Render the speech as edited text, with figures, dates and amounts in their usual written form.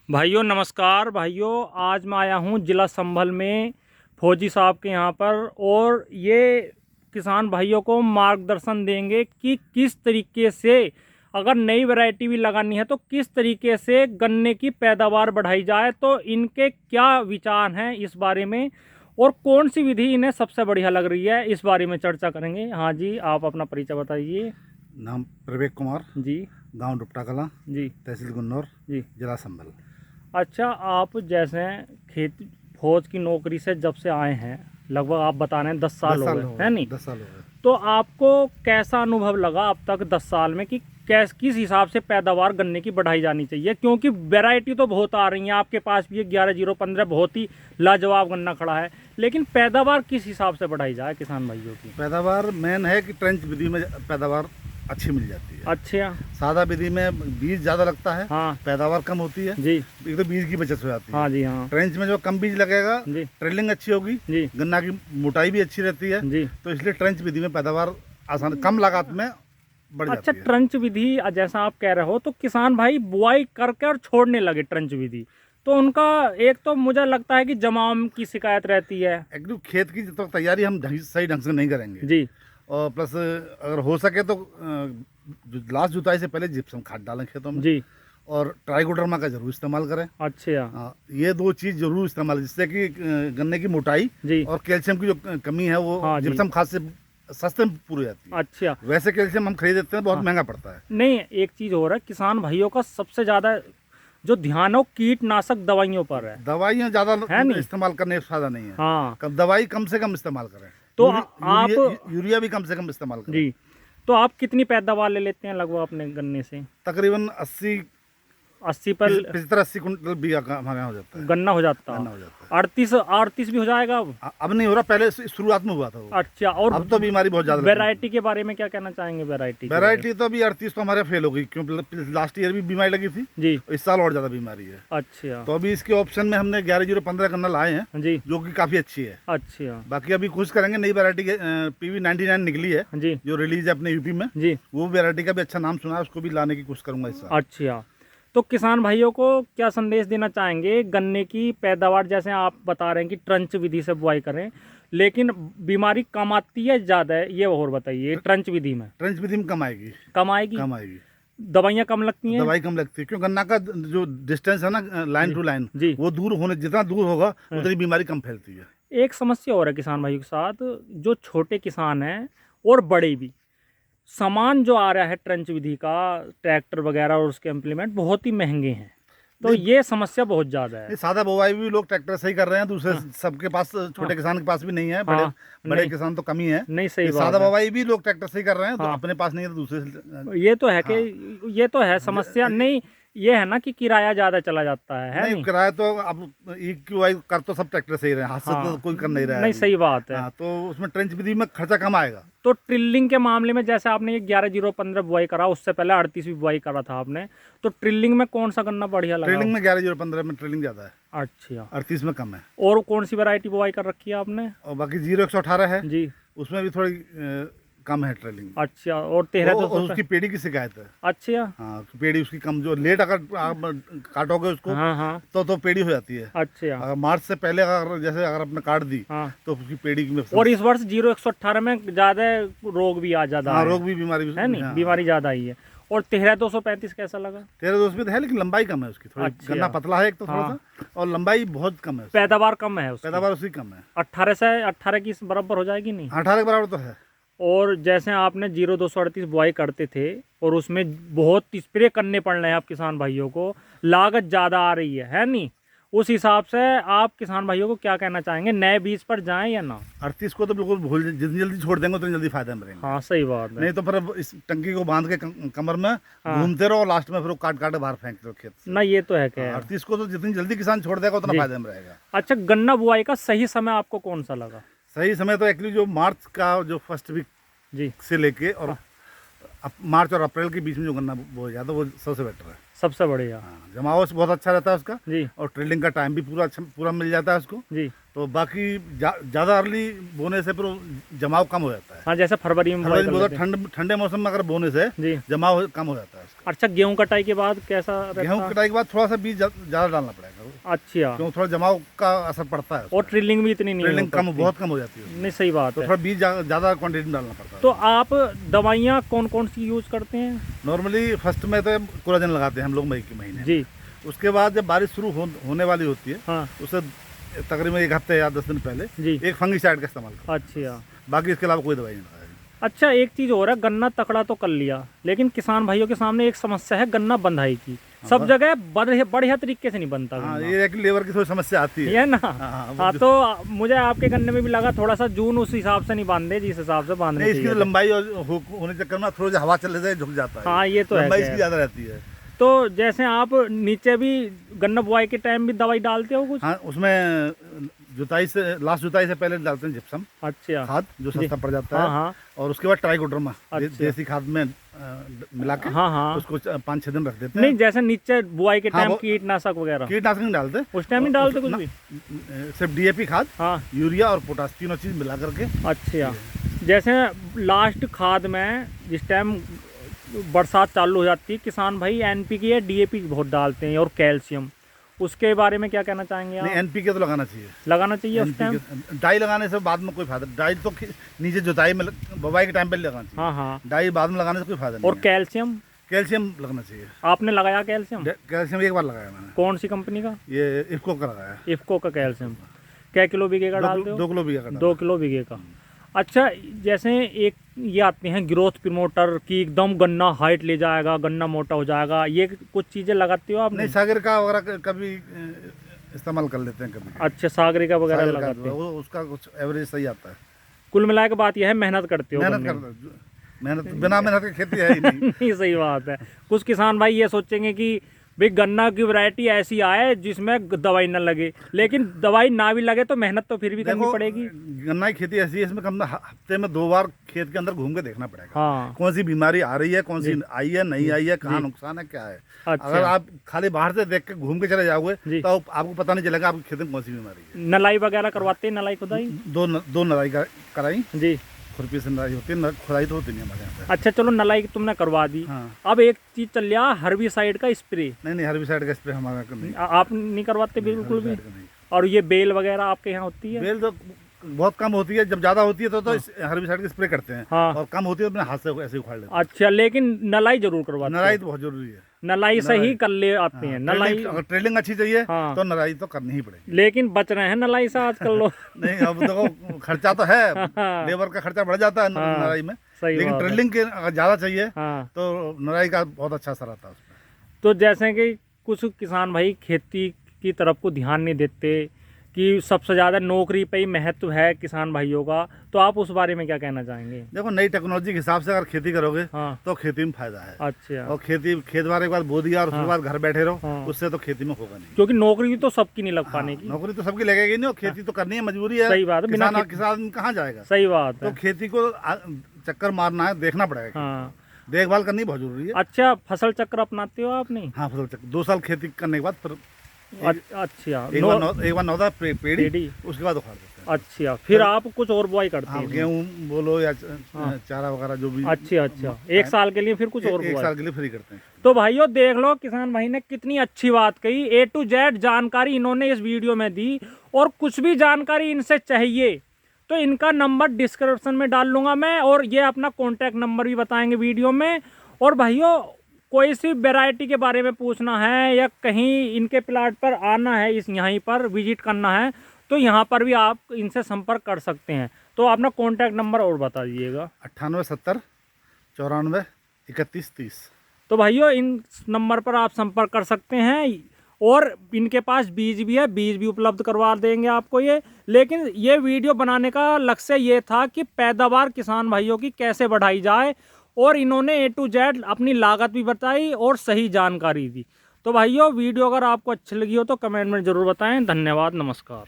भाइयों नमस्कार। भाइयों आज मैं आया हूँ जिला संभल में फौजी साहब के यहाँ पर, और ये किसान भाइयों को मार्गदर्शन देंगे कि किस तरीके से अगर नई वैरायटी भी लगानी है तो किस तरीके से गन्ने की पैदावार बढ़ाई जाए। तो इनके क्या विचार हैं इस बारे में और कौन सी विधि इन्हें सबसे बढ़िया लग रही है, इस बारे में चर्चा करेंगे। हाँ जी, आप अपना परिचय बताइए। नाम प्रवेक कुमार जी। गांव डुपटा कला जी। तहसील गुन्नौर जी। जिला संभल। अच्छा, आप जैसे फौज की नौकरी से जब से आए हैं, लगभग आप बता रहे हैं 10 साल हो गए, है नहीं? 10 साल हो गए। तो आपको कैसा अनुभव लगा अब तक 10 साल में कि किस हिसाब से पैदावार गन्ने की बढ़ाई जानी चाहिए? क्योंकि वैरायटी तो बहुत आ रही है, आपके पास भी 11-0-15 बहुत ही लाजवाब गन्ना खड़ा है, लेकिन पैदावार किस हिसाब से बढ़ाई जाए किसान भाइयों की? पैदावार मेन है कि ट्रेंच विधि में पैदावार अच्छी मिल जाती है। अच्छा। सादा विधि में बीज ज़्यादा लगता है। हाँ। पैदावार कम होती है जी। एक तो बीज की बचत हो जाती है। हाँ जी। हाँ ट्रेंच में जो कम बीज लगेगा जी। ट्रेलिंग अच्छी होगी जी। गन्ना की मोटाई भी अच्छी रहती है जी। तो इसलिए ट्रेंच विधि में पैदावार आसान कम लागत में बढ़ अच्छा, जाती है। ट्रंच विधि जैसा आप कह रहे हो तो किसान भाई बुआई करके और छोड़ने लगे ट्रंच विधि, तो उनका एक तो मुझे लगता है कि जमाव की शिकायत रहती है। एकदम खेत की तो तैयारी हम सही ढंग से नहीं करेंगे जी। और प्लस अगर हो सके तो लास्ट जुताई से पहले जिप्सम खाद डालें खेतों में जी। और ट्राइकोडर्मा का जरूर इस्तेमाल करें। अच्छा। ये दो चीज़ जरूर इस्तेमाल, जिससे कि गन्ने की मोटाई जी। और कैल्शियम की जो कमी है वो हाँ जी। जिप्सम खाद से सस्ते में पूरी हो जाती है। अच्छा। वैसे कैल्शियम हम खरीदते हैं बहुत महंगा पड़ता है। नहीं, एक चीज़ हो रहा है, किसान भाइयों का सबसे ज़्यादा जो ध्यान है वो कीटनाशक दवाइयों पर है। दवाइयाँ ज़्यादा है नहीं? इस्तेमाल करने का फायदा नहीं है। हाँ। दवाई कम से कम इस्तेमाल करें। तो आप आप यूरिया भी कम से कम इस्तेमाल करें। जी। तो आप कितनी पैदावार ले लेते हैं लगभग अपने गन्ने से? तकरीबन 80 पर 75-80 कुंटल बीघा का हमारे यहाँ हो जाता है। गन्ना हो जाता है। गन्ना हो जाता है। 38 भी हो जाएगा अब? अब नहीं हो रहा, पहले शुरुआत में हुआ था वो। अच्छा। और अब तो बीमारी बहुत ज्यादा वैरायटी के बारे में क्या कहना चाहेंगे? वैरायटी तो अभी 38 तो हमारे फेल हो गई, क्योंकि लास्ट ईयर भी बीमारी लगी थी जी। इस साल और ज्यादा बीमारी है। अच्छा। तो अभी इसके ऑप्शन में हमने 11-0-15 गन्ना लाए हैं जी। जो कि काफी अच्छी है। अच्छा। बाकी अभी कोशिश करेंगे नई वैरायटी PV99 निकली है जी। जो रिलीज है अपने यूपी में जी। वो वैरायटी का भी अच्छा नाम सुना है, उसको भी लाने की कोशिश करूंगा इस साल। अच्छा, तो किसान भाइयों को क्या संदेश देना चाहेंगे? गन्ने की पैदावार जैसे आप बता रहे हैं कि ट्रंच विधि से बुआई करें, लेकिन बीमारी कम आती है ज़्यादा है, ये और बताइए। ट्रंच विधि में ट्रेंच विधि में कम आएगी। कम आएगी? कम आएगी। दवाइयाँ कम लगती हैं? दवाई कम लगती है क्योंकि गन्ना का जो डिस्टेंस है ना लाइन टू लाइन जी। वो दूर होने, जितना दूर होगा उतनी बीमारी कम फैलती है। एक समस्या और है किसान भाइयों के साथ, जो छोटे किसान हैं और बड़े भी, सामान जो आ रहा है ट्रंच विधि का, ट्रैक्टर वगैरह और उसके इम्प्लीमेंट बहुत ही महंगे हैं, तो ये समस्या बहुत ज़्यादा है। सादा बुवाई भी लोग ट्रैक्टर से ही कर रहे हैं, दूसरे सबके पास, छोटे किसान के पास भी नहीं है, बड़े किसान तो कम ही है। नहीं, सही बात सादा है। बुवाई भी लोग ट्रैक्टर से ही कर रहे हैं, तो अपने पास नहीं है तो दूसरे से। ये तो है कि ये तो है समस्या। नहीं, ये है ना कि किराया ज़्यादा चला जाता है नहीं? किराया तो अब EQI कर तो सब ट्रैक्टर से ही रहे हैं, हाथ से तो कोई कर नहीं रहा है। नहीं, सही बात है। तो उसमें ट्रेंच विधि में खर्चा कम आएगा। तो ट्रिलिंग के मामले में जैसे आपने ये 11-0-15 बुआई करा, उससे पहले 38 भी बुआई करा था आपने, तो ट्रिलिंग में कौन सा गन्ना बढ़िया लगा? ट्रेलिंग में 11-0-15 में ट्रेलिंग ज्यादा है। अच्छा। 38 में कम है। और कौन सी वैरायटी बुआई कर रखी है आपने? और बाकी 0-118 है जी, उसमें भी थोड़ी कम है ट्रेलिंग। अच्छा। और 13-200 उसकी पेड़ी की शिकायत है। अच्छा। हाँ, पेड़ी उसकी कम, जो लेट अगर आप काटोगे उसको हाँ। तो पेड़ी हो जाती है। अच्छा। अगर मार्च से पहले अगर आपने काट दी तो उसकी पेड़ी की। और इस वर्ष 0-118 में ज्यादा रोग भी आ जाता है। रोग भी बीमारी है नहीं, बीमारी ज्यादा आई है। और 13-235 कैसा लगा? 13-235 है, लेकिन लंबाई कम है उसकी थोड़ी। गन्ना पतला है एक तो थोड़ा सा, और लंबाई बहुत कम है, पैदावार कम है, पैदावार उसकी कम है। 18 से 18 की बराबर हो जाएगी नहीं? 18 के बराबर तो है। और जैसे आपने 0-238 बुआई करते थे और उसमें बहुत स्प्रे करने पड़ रहे हैं आप किसान भाइयों को, लागत ज़्यादा आ रही है नहीं? उस हिसाब से आप किसान भाइयों को क्या कहना चाहेंगे, नए बीज पर जाएं या ना? 38 को तो बिल्कुल भूल, जितनी जल्दी छोड़ देंगे उतनी जल्दी फायदा में रहेंगे। हाँ, सही बात है। नहीं तो फिर इस टंकी को बांध के कमर में घूमते रहो, लास्ट में फिर वो काट काट बाहर फेंक दो खेत से। ना, ये तो है। क्या 38 को तो जितनी जल्दी किसान छोड़ देगा उतना फायदे में रहेगा। अच्छा, गन्ना बुआई का सही समय आपको कौन सा लगा? सही समय तो एक्चुअली जो मार्च का जो फर्स्ट वीक जी से लेके और मार्च और अप्रैल के बीच में जो गन्ना बोया जाता है वो सबसे बेटर है। सबसे बढ़िया। जमाव बहुत अच्छा रहता है उसका जी और ट्रेलिंग का टाइम भी पूरा मिल जाता है उसको। जी। तो बाकी ज़्यादा अर्ली बोने से फिर जमाव कम हो जाता है। हाँ, जैसे फरवरी में बुआई कर लेते हैं। ठंडे मौसम में अगर बोने से जी जमाव कम हो जाता है उसका। अच्छा, गेहूं कटाई के बाद कैसा रहता है? गेहूँ कटाई के बाद थोड़ा सा बीज ज़्यादा डालना पड़ेगा, अच्छा, क्योंकि थोड़ा जमाव का असर पड़ता है और ट्रिलिंग भी इतनी नहीं ट्रेलिंग हो सकती। बहुत कम हो जाती है। नहीं, सही बात तो है। थोड़ा बीज ज़्यादा क्वांटिटी में डालना पड़ता है। तो आप दवाइयाँ कौन कौन सी यूज करते हैं? नॉर्मली फर्स्ट में तो कोलाजन लगाते हैं हम लोग मई के महीने। जी। उसके बाद जब बारिश शुरू होने वाली होती है, हाँ उससे तकरीबन 1 हफ्ते या 10 दिन पहले जी। एक फंगिसाइड का इस्तेमाल करते अच्छा हैं। बाकी इसके अलावा कोई दवाई नहीं लगाएगी। अच्छा, एक चीज़ और है, गन्ना तकड़ा तो कर लिया, लेकिन किसान भाइयों के सामने एक समस्या है गन्ना बंधाई की। सब जगह बढ़िया तरीके से नहीं बनता हाँ, गन्ना। ये है कि लेबर की थोड़ी समस्या आती है। ये ना। हाँ, हाँ, तो मुझे आपके गन्ने में भी लगा थोड़ा सा जून उस हिसाब से नहीं बांधे जिस हिसाब से बांधने नहीं, इसकी चाहिए तो थे। लंबाई होने के चक्कर में थोड़ा सा हवा चलने से झुक जाता है। हाँ, ये तो है लंबाई खैर। इसकी ज़्यादा रहती है। तो जैसे आप नीचे भी गन्ना बुआई के टाइम भी दवाई डालते हो कुछ? हाँ, उसमें लास्ट जुताई से पहले डालते हैं जिप्सम अच्छा, खाद, जो जी। सस्ता पड़ जाता हाँ है। हाँ और उसके बाद ट्राइकोडर्मा अच्छा। देसी खाद में मिला के हाँ हाँ। उसको 5-6 दिन रख देते हैं। नहीं, जैसे नीचे बुआई के हाँ, टाइम वो कीटनाशक वगैरह कीटनाशक नहीं डालते, उस टाइम नहीं डालते कुछ ना, भी? सिर्फ डीएपी खाद, हाँ, यूरिया और पोटाश, तीनों चीज़ मिला करके। अच्छा। जैसे लास्ट खाद में जिस टाइम बरसात चालू हो जाती है, किसान भाई एनपीके या डीएपी बहुत डालते हैं और कैल्शियम, उसके बारे में क्या कहना चाहेंगे नहीं, आप? एनपीके तो लगाना चाहिए। लगाना चाहिए उस टाइम? डाई लगाने से बाद में कोई फायदा, डाई तो नीचे जुताई में बुवाई के टाइम पे लगाना चाहिए। हाँ हाँ। डाई बाद में लगाने से कोई फायदा नहीं और है। कैल्शियम कैल्शियम लगना चाहिए। आपने लगाया कैल्शियम? कैल्शियम एक बार लगाया मैंने। कौन सी कंपनी का? ये इफ्को का लगाया। इफ्को का कैल्शियम। क्या किलो बीघे का डालते हो? 2 किलो बीघा का 2 किलो बीघे का। अच्छा, जैसे एक ये आते हैं ग्रोथ प्रमोटर की, एकदम गन्ना हाइट ले जाएगा, गन्ना मोटा हो जाएगा, ये कुछ चीज़ें लगाते हो आप? नहीं, सागर का वगैरह कभी इस्तेमाल कर लेते हैं कभी। अच्छा, सागरिका वगैरह सागर का लगाते हैं। वो उसका कुछ एवरेज सही आता है। कुल मिला के बात यह है, मेहनत करते हो मेहनत गन्ने में। मेहनत बिना मेहनत की खेती है ही नहीं। नहीं, सही बात है। कुछ किसान भाई ये सोचेंगे कि भाई गन्ना की वैरायटी ऐसी आए जिसमें दवाई न लगे, लेकिन दवाई ना भी लगे तो मेहनत तो फिर भी करनी देखो, पड़ेगी। गन्ना की खेती ऐसी है, इसमें कम हफ्ते में 2 बार खेत के अंदर घूम के देखना पड़ेगा। हाँ, कौन सी बीमारी आ रही है, कौन सी आई है, नहीं आई है, कहाँ नुकसान है, क्या है। अच्छा। अगर आप खाली बाहर से देख के घूम के चले जी। जाओगे तो आपको पता नहीं चलेगा आपकी खेत में कौन सी बीमारी है। नलाई वगैरह करवाते हैं? नलाई खुदाई? दो नराई कराई, जी। खुरपी से नराई होती है, खुदाई तो होती नहीं हमारे यहाँ पे। अच्छा, चलो नलाई तुमने करवा दी। हाँ। अब एक चीज चल रहा, हर्बिसाइड का स्प्रे। नहीं, हर्बिसाइड का स्प्रे हमारे यहाँ नहीं। आप नहीं करवाते बिल्कुल भी? herbicide का नहीं। और ये बेल वगैरह आपके यहाँ होती है? बेल तो बहुत कम होती है, जब ज्यादा होती है तो हर्बिसाइड का स्प्रे करते हैं। हाँ। और कम होती है तो अपने हाथ से ऐसे उखाड़ लेते हैं। अच्छा, लेकिन नलाई जरूर करवाते नराई हैं? तो बहुत जरूरी है। नलाई से ही कर ले आते हैं नलाई। अगर ट्रेलिंग अच्छी चाहिए हाँ। तो नराई तो करनी ही पड़ेगी। लेकिन बच रहे हैं नलाई से आजकल लोग। नहीं, अब देखो खर्चा तो है, लेबर का खर्चा बढ़ जाता है हाँ, नराई में, सही लेकिन बात है। ट्रेलिंग के अगर ज्यादा चाहिए हाँ, तो नराई का बहुत अच्छा असर आता है उसमें। तो जैसे कि कुछ किसान भाई खेती की तरफ को ध्यान नहीं देते कि सबसे ज़्यादा नौकरी पे ही महत्व है किसान भाइयों का, तो आप उस बारे में क्या कहना चाहेंगे? देखो, नई टेक्नोलॉजी के हिसाब से अगर खेती करोगे हाँ। तो खेती में फायदा है। अच्छा। और खेत बार एक बार बो दिया और उसके हाँ। बाद घर बैठे रहो, हाँ। उससे तो खेती में होगा नहीं। क्योंकि नौकरी तो सबकी नहीं लग पाने की। नौकरी तो सबकी लगेगी नहीं, और खेती तो करनी है, मजबूरी है। सही बात है, बिना किसान कहाँ जाएगा। सही बात है। तो खेती को चक्कर मारना है, देखना पड़ेगा। हाँ। देखभाल करनी बहुत जरूरी है। अच्छा, फसल चक्र अपनाते हो आप? नहीं। हाँ, फसल चक्र 2 साल खेती करने के बाद फिर अच्छा, एक बार नौदा पेड़ी, पेड़ी। उसके बाद उखाड़ देते हैं। अच्छा, फिर आप कुछ और बुआई करते हाँ, हैं? गेहूँ बोलो या हाँ। चारा वगैरह जो भी। अच्छा, एक साल के लिए फिर कुछ और एक बुआई? साल के लिए फ्री करते हैं। तो भाइयों देख लो, किसान भाई ने कितनी अच्छी बात कही, A to Z जानकारी इन्होंने इस वीडियो में दी। और कुछ भी जानकारी इनसे चाहिए तो इनका नंबर डिस्क्रिप्शन में डाल लूँगा मैं, और ये अपना कॉन्टैक्ट नंबर भी बताएंगे वीडियो में। और भाइयों, कोई सी वैरायटी के बारे में पूछना है या कहीं इनके प्लाट पर आना है, यहीं पर विजिट करना है, तो यहाँ पर भी आप इनसे संपर्क कर सकते हैं। तो अपना कॉन्टैक्ट नंबर और बता दीजिएगा। 98 70 94 31 30। तो भाइयों, इन नंबर पर आप संपर्क कर सकते हैं। और इनके पास बीज भी है, बीज भी उपलब्ध करवा देंगे आपको ये। लेकिन ये वीडियो बनाने का लक्ष्य ये था कि पैदावार किसान भाइयों की कैसे बढ़ाई जाए, और इन्होंने A to Z अपनी लागत भी बताई और सही जानकारी दी। तो भाइयों, वीडियो अगर आपको अच्छी लगी हो तो कमेंट में ज़रूर बताएं। धन्यवाद, नमस्कार।